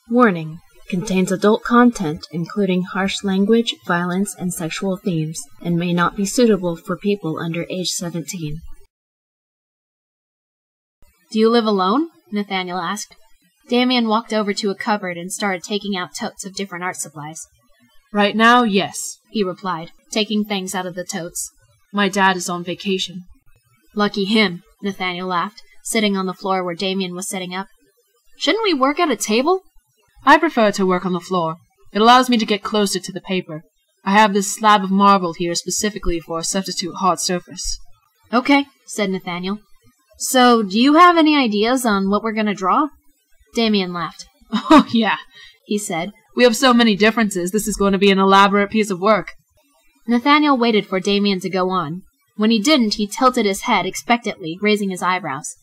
Warning: contains adult content including harsh language, violence, and sexual themes, and may not be suitable for people under age 17. Do you live alone? Nathaniel asked. Damien walked over to a cupboard and started taking out totes of different art supplies. Right now, yes, he replied, taking things out of the totes. My dad is on vacation. Lucky him, Nathaniel laughed, sitting on the floor where Damien was sitting up. Shouldn't we work at a table? I prefer to work on the floor. It allows me to get closer to the paper. I have this slab of marble here specifically for a substitute hard surface. Okay, said Nathaniel. So, do you have any ideas on what we're going to draw? Damien laughed. Oh, yeah, he said. We have so many differences. This is going to be an elaborate piece of work. Nathaniel waited for Damien to go on. When he didn't, he tilted his head expectantly, raising his eyebrows.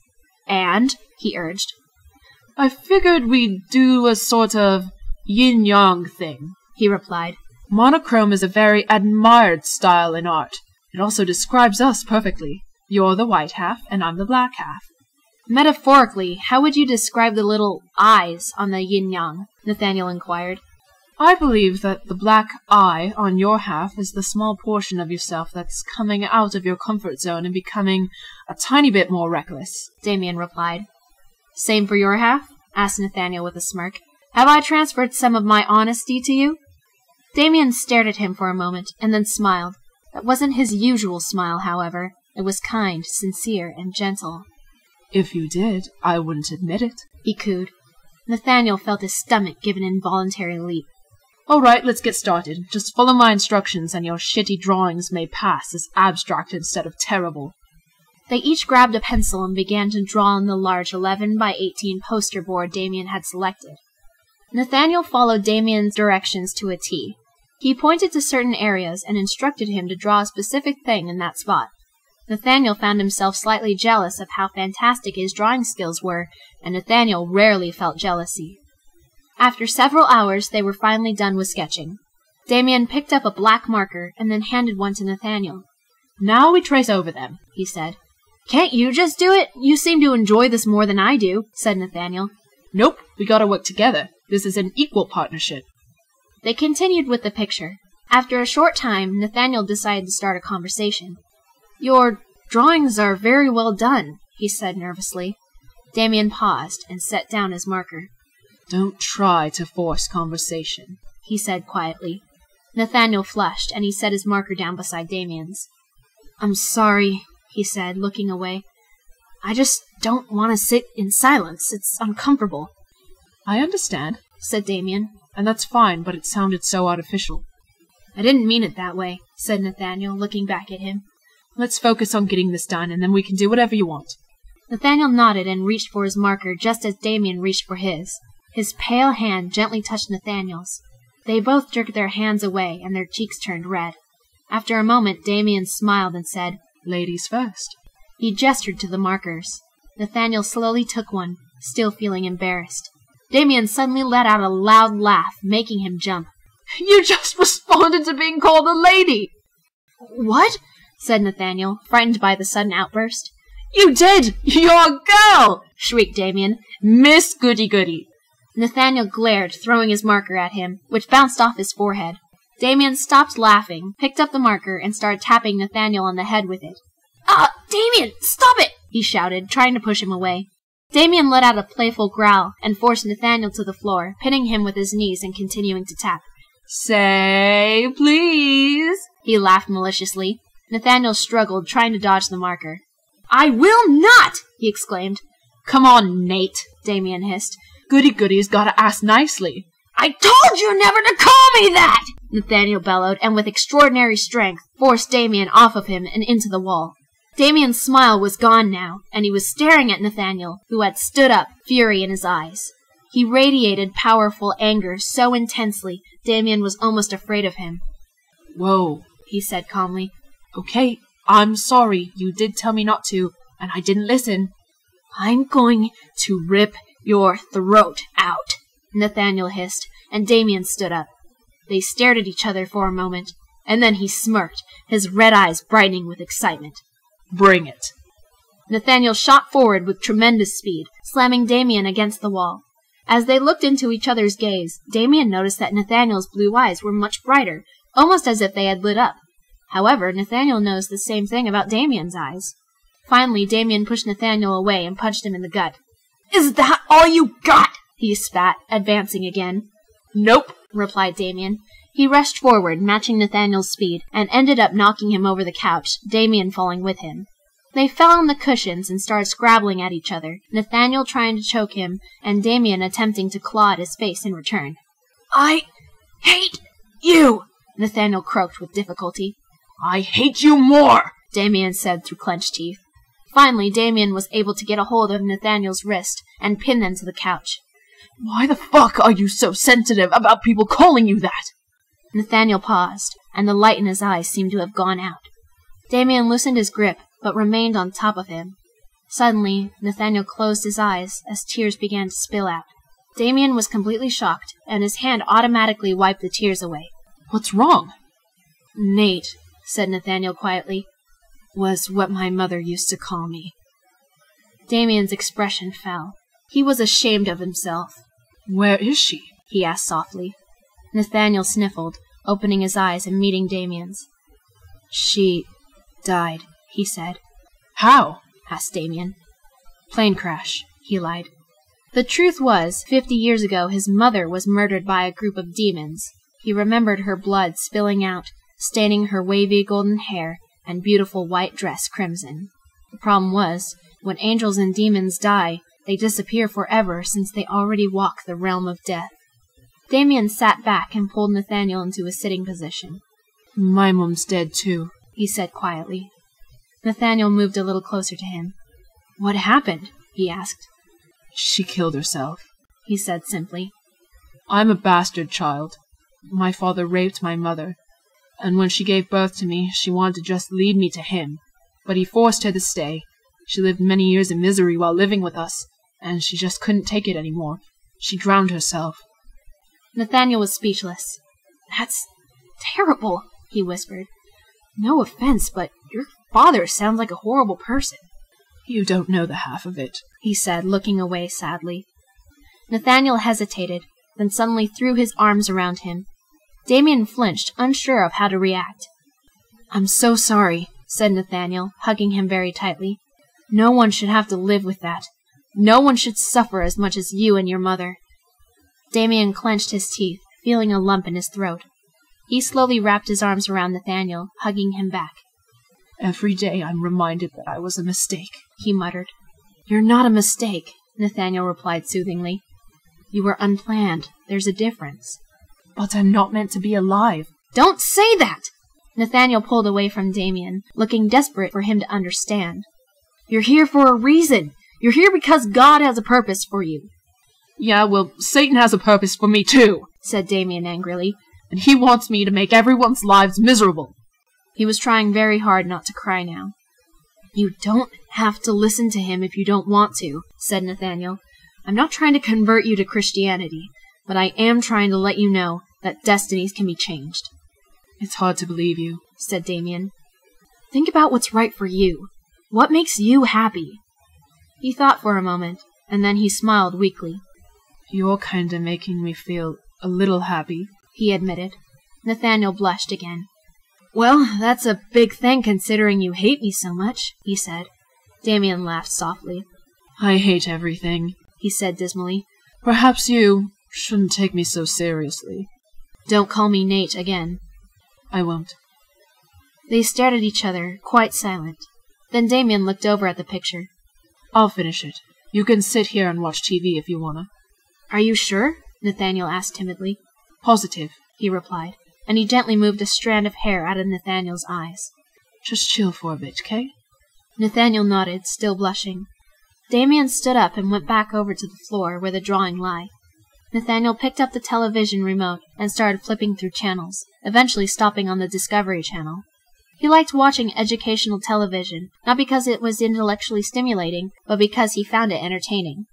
And, he urged, I figured we'd do a sort of yin-yang thing, he replied. Monochrome is a very admired style in art. It also describes us perfectly. You're the white half, and I'm the black half. Metaphorically, how would you describe the little eyes on the yin-yang? Nathaniel inquired. I believe that the black eye on your half is the small portion of yourself that's coming out of your comfort zone and becoming a tiny bit more reckless, Damien replied. Same for your half? Asked Nathaniel with a smirk. Have I transferred some of my honesty to you? Damien stared at him for a moment, and then smiled. That wasn't his usual smile, however. It was kind, sincere, and gentle. If you did, I wouldn't admit it, he cooed. Nathaniel felt his stomach give an involuntary leap. All right, let's get started. Just follow my instructions and your shitty drawings may pass as abstract instead of terrible. They each grabbed a pencil and began to draw on the large 11 by 18 poster board Damien had selected. Nathaniel followed Damien's directions to a T. He pointed to certain areas and instructed him to draw a specific thing in that spot. Nathaniel found himself slightly jealous of how fantastic his drawing skills were, and Nathaniel rarely felt jealousy. After several hours, they were finally done with sketching. Damien picked up a black marker and then handed one to Nathaniel. Now we trace over them, he said. Can't you just do it? You seem to enjoy this more than I do, said Nathaniel. Nope, we gotta work together. This is an equal partnership. They continued with the picture. After a short time, Nathaniel decided to start a conversation. Your drawings are very well done, he said nervously. Damien paused and set down his marker. Don't try to force conversation, he said quietly. Nathaniel flushed, and he set his marker down beside Damien's. I'm sorry, he said, looking away. I just don't want to sit in silence. It's uncomfortable. I understand, said Damien. And that's fine, but it sounded so artificial. I didn't mean it that way, said Nathaniel, looking back at him. Let's focus on getting this done, and then we can do whatever you want. Nathaniel nodded and reached for his marker just as Damien reached for his. His pale hand gently touched Nathaniel's. They both jerked their hands away, and their cheeks turned red. After a moment, Damien smiled and said, Ladies first. He gestured to the markers. Nathaniel slowly took one, still feeling embarrassed. Damien suddenly let out a loud laugh, making him jump. You just responded to being called a lady! What? Said Nathaniel, frightened by the sudden outburst. You did! You're a girl! Shrieked Damien. Miss Goody-Goody. Nathaniel glared, throwing his marker at him, which bounced off his forehead. Damien stopped laughing, picked up the marker, and started tapping Nathaniel on the head with it. Damien, stop it! He shouted, trying to push him away. Damien let out a playful growl and forced Nathaniel to the floor, pinning him with his knees and continuing to tap. Say please, he laughed maliciously. Nathaniel struggled, trying to dodge the marker. I will not! He exclaimed. Come on, Nate, Damien hissed. Goody-Goody's gotta ask nicely. I told you never to call me that! Nathaniel bellowed, and with extraordinary strength, forced Damien off of him and into the wall. Damien's smile was gone now, and he was staring at Nathaniel, who had stood up, fury in his eyes. He radiated powerful anger so intensely, Damien was almost afraid of him. Whoa, he said calmly. Okay, I'm sorry. You did tell me not to, and I didn't listen. I'm going to rip your throat out, Nathaniel hissed, and Damien stood up. They stared at each other for a moment, and then he smirked, his red eyes brightening with excitement. Bring it. Nathaniel shot forward with tremendous speed, slamming Damien against the wall. As they looked into each other's gaze, Damien noticed that Nathaniel's blue eyes were much brighter, almost as if they had lit up. However, Nathaniel knows the same thing about Damien's eyes. Finally, Damien pushed Nathaniel away and punched him in the gut. Is that all you got? He spat, advancing again. Nope, replied Damien. He rushed forward, matching Nathaniel's speed, and ended up knocking him over the couch, Damien falling with him. They fell on the cushions and started scrabbling at each other, Nathaniel trying to choke him, and Damien attempting to claw at his face in return. I hate you, Nathaniel croaked with difficulty. I hate you more, Damien said through clenched teeth. Finally, Damien was able to get a hold of Nathaniel's wrist and pin them to the couch. Why the fuck are you so sensitive about people calling you that? Nathaniel paused, and the light in his eyes seemed to have gone out. Damien loosened his grip, but remained on top of him. Suddenly, Nathaniel closed his eyes as tears began to spill out. Damien was completely shocked, and his hand automatically wiped the tears away. What's wrong? Nate, said Nathaniel quietly, was what my mother used to call me. Damien's expression fell. He was ashamed of himself. Where is she? He asked softly. Nathaniel sniffled, opening his eyes and meeting Damien's. She died, he said. How? Asked Damien. Plane crash, he lied. The truth was, 50 years ago his mother was murdered by a group of demons. He remembered her blood spilling out, staining her wavy golden hair and beautiful white dress crimson. The problem was, when angels and demons die, they disappear forever since they already walk the realm of death. Damien sat back and pulled Nathaniel into a sitting position. My mom's dead too, he said quietly. Nathaniel moved a little closer to him. What happened? He asked. She killed herself, he said simply. I'm a bastard child. My father raped my mother, and when she gave birth to me, she wanted to just leave me to him. But he forced her to stay. She lived many years in misery while living with us, and she just couldn't take it anymore. She drowned herself. Nathaniel was speechless. That's terrible, he whispered. No offense, but your father sounds like a horrible person. You don't know the half of it, he said, looking away sadly. Nathaniel hesitated, then suddenly threw his arms around him. Damien flinched, unsure of how to react. I'm so sorry, said Nathaniel, hugging him very tightly. No one should have to live with that. No one should suffer as much as you and your mother. Damien clenched his teeth, feeling a lump in his throat. He slowly wrapped his arms around Nathaniel, hugging him back. Every day I'm reminded that I was a mistake, he muttered. You're not a mistake, Nathaniel replied soothingly. You were unplanned. There's a difference. But I'm not meant to be alive. Don't say that! Nathaniel pulled away from Damien, looking desperate for him to understand. You're here for a reason. You're here because God has a purpose for you. Yeah, well, Satan has a purpose for me too, said Damien angrily. And he wants me to make everyone's lives miserable. He was trying very hard not to cry now. You don't have to listen to him if you don't want to, said Nathaniel. I'm not trying to convert you to Christianity, but I am trying to let you know that destinies can be changed. It's hard to believe you, said Damien. Think about what's right for you. What makes you happy? He thought for a moment, and then he smiled weakly. You're kinda making me feel a little happy, he admitted. Nathaniel blushed again. Well, that's a big thing considering you hate me so much, he said. Damien laughed softly. I hate everything, he said dismally. Perhaps you shouldn't take me so seriously. Don't call me Nate again. I won't. They stared at each other, quite silent. Then Damien looked over at the picture. I'll finish it. You can sit here and watch TV if you wanna. Are you sure? Nathaniel asked timidly. Positive, he replied, and he gently moved a strand of hair out of Nathaniel's eyes. Just chill for a bit, 'kay? Nathaniel nodded, still blushing. Damien stood up and went back over to the floor where the drawing lay. Nathaniel picked up the television remote and started flipping through channels, eventually stopping on the Discovery Channel. He liked watching educational television, not because it was intellectually stimulating, but because he found it entertaining.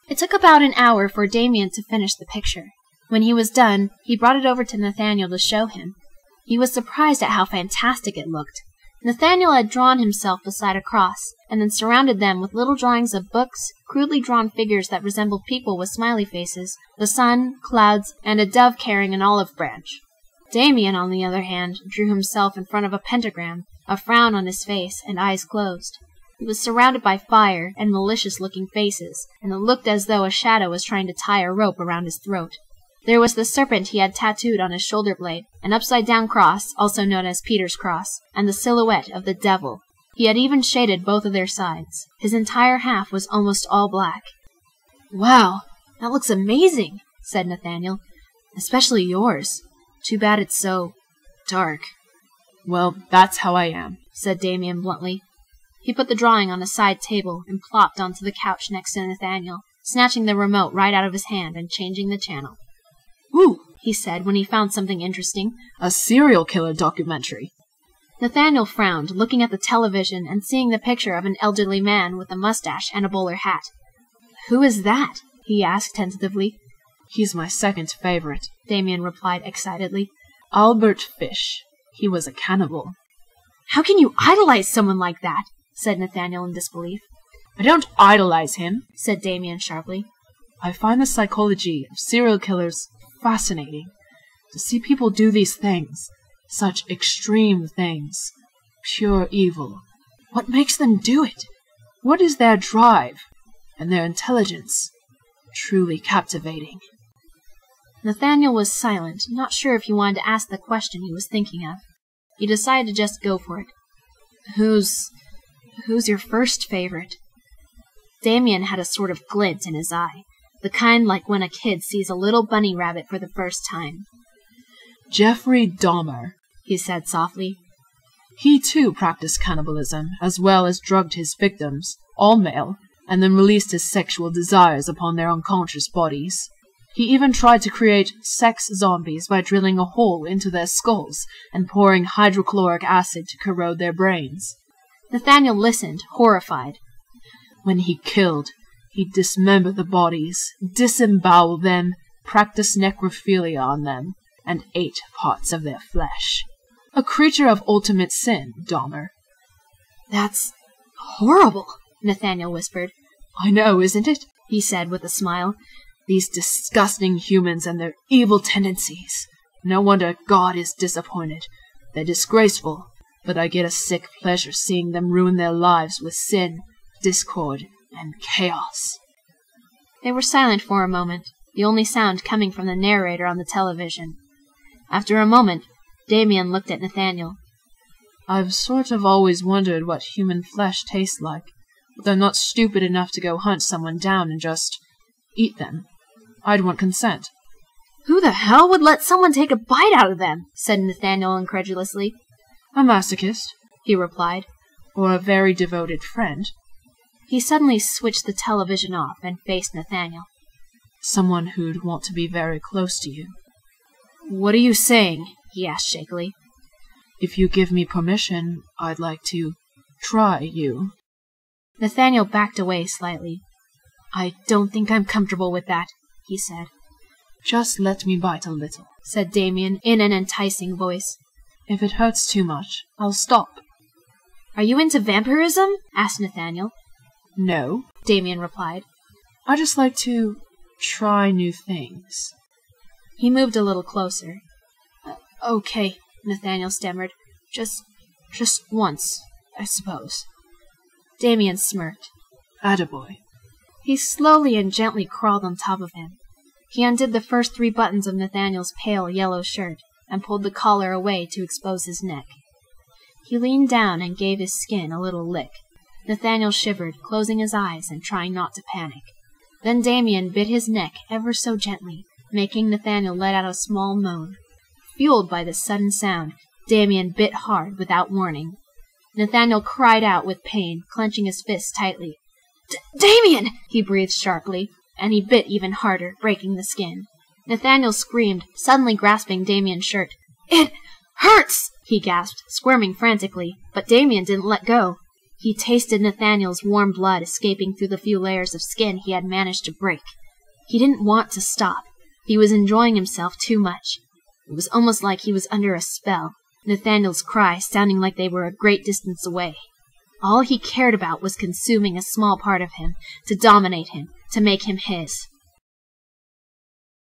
It took about an hour for Damien to finish the picture. When he was done, he brought it over to Nathaniel to show him. He was surprised at how fantastic it looked. Nathaniel had drawn himself beside a cross, and then surrounded them with little drawings of books, crudely drawn figures that resembled people with smiley faces, the sun, clouds, and a dove carrying an olive branch. Damien, on the other hand, drew himself in front of a pentagram, a frown on his face, and eyes closed. He was surrounded by fire and malicious-looking faces, and it looked as though a shadow was trying to tie a rope around his throat. There was the serpent he had tattooed on his shoulder blade, an upside-down cross, also known as Peter's cross, and the silhouette of the devil. He had even shaded both of their sides. His entire half was almost all black. "Wow, that looks amazing," said Nathaniel. "Especially yours. Too bad it's so dark." "Well, that's how I am," said Damien bluntly. He put the drawing on a side table and plopped onto the couch next to Nathaniel, snatching the remote right out of his hand and changing the channel. "Ooh," he said when he found something interesting. "a serial killer documentary." Nathaniel frowned, looking at the television and seeing the picture of an elderly man with a mustache and a bowler hat. "Who is that?" he asked tentatively. "He's my second favorite," Damien replied excitedly. "Albert Fish. He was a cannibal." "How can you idolize someone like that?" said Nathaniel in disbelief. "I don't idolize him," said Damien sharply. "I find the psychology of serial killers fascinating. To see people do these things, such extreme things, pure evil. What makes them do it? What is their drive? And their intelligence? Truly captivating." Nathaniel was silent, not sure if he wanted to ask the question he was thinking of. He decided to just go for it. Who's your first favorite?" Damien had a sort of glint in his eye, the kind like when a kid sees a little bunny rabbit for the first time. "Jeffrey Dahmer," he said softly. "He too practiced cannibalism, as well as drugged his victims, all male, and then released his sexual desires upon their unconscious bodies. He even tried to create sex zombies by drilling a hole into their skulls and pouring hydrochloric acid to corrode their brains. Nathaniel listened, horrified. When he killed, he'd dismember the bodies, disembowel them, practice necrophilia on them, and ate parts of their flesh. A creature of ultimate sin, Dahmer." "That's horrible," Nathaniel whispered. "I know, isn't it?" he said with a smile. "These disgusting humans and their evil tendencies. No wonder God is disappointed. They're disgraceful, but I get a sick pleasure seeing them ruin their lives with sin, discord, and chaos." They were silent for a moment, the only sound coming from the narrator on the television. After a moment, Damien looked at Nathaniel. "I've sort of always wondered what human flesh tastes like, but I'm not stupid enough to go hunt someone down and just eat them. I'd want consent." "Who the hell would let someone take a bite out of them?" said Nathaniel incredulously. "A masochist," he replied. "Or a very devoted friend." He suddenly switched the television off and faced Nathaniel. "Someone who'd want to be very close to you." "What are you saying?" he asked shakily. "If you give me permission, I'd like to try you." Nathaniel backed away slightly. "I don't think I'm comfortable with that," he said. "Just let me bite a little," said Damien in an enticing voice. "If it hurts too much, I'll stop." "Are you into vampirism?" asked Nathaniel. "No," Damien replied. "I just like to try new things." He moved a little closer. Okay, Nathaniel stammered. Just once, I suppose." Damien smirked. "Attaboy." He slowly and gently crawled on top of him. He undid the first 3 buttons of Nathaniel's pale yellow shirt and pulled the collar away to expose his neck. He leaned down and gave his skin a little lick. Nathaniel shivered, closing his eyes and trying not to panic. Then Damien bit his neck ever so gently, making Nathaniel let out a small moan. Fueled by this sudden sound, Damien bit hard without warning. Nathaniel cried out with pain, clenching his fists tightly. "Damien!" he breathed sharply, and he bit even harder, breaking the skin. Nathaniel screamed, suddenly grasping Damien's shirt. "It hurts!" he gasped, squirming frantically, but Damien didn't let go. He tasted Nathaniel's warm blood escaping through the few layers of skin he had managed to break. He didn't want to stop. He was enjoying himself too much. It was almost like he was under a spell. Nathaniel's cries sounding like they were a great distance away. All he cared about was consuming a small part of him, to dominate him, to make him his.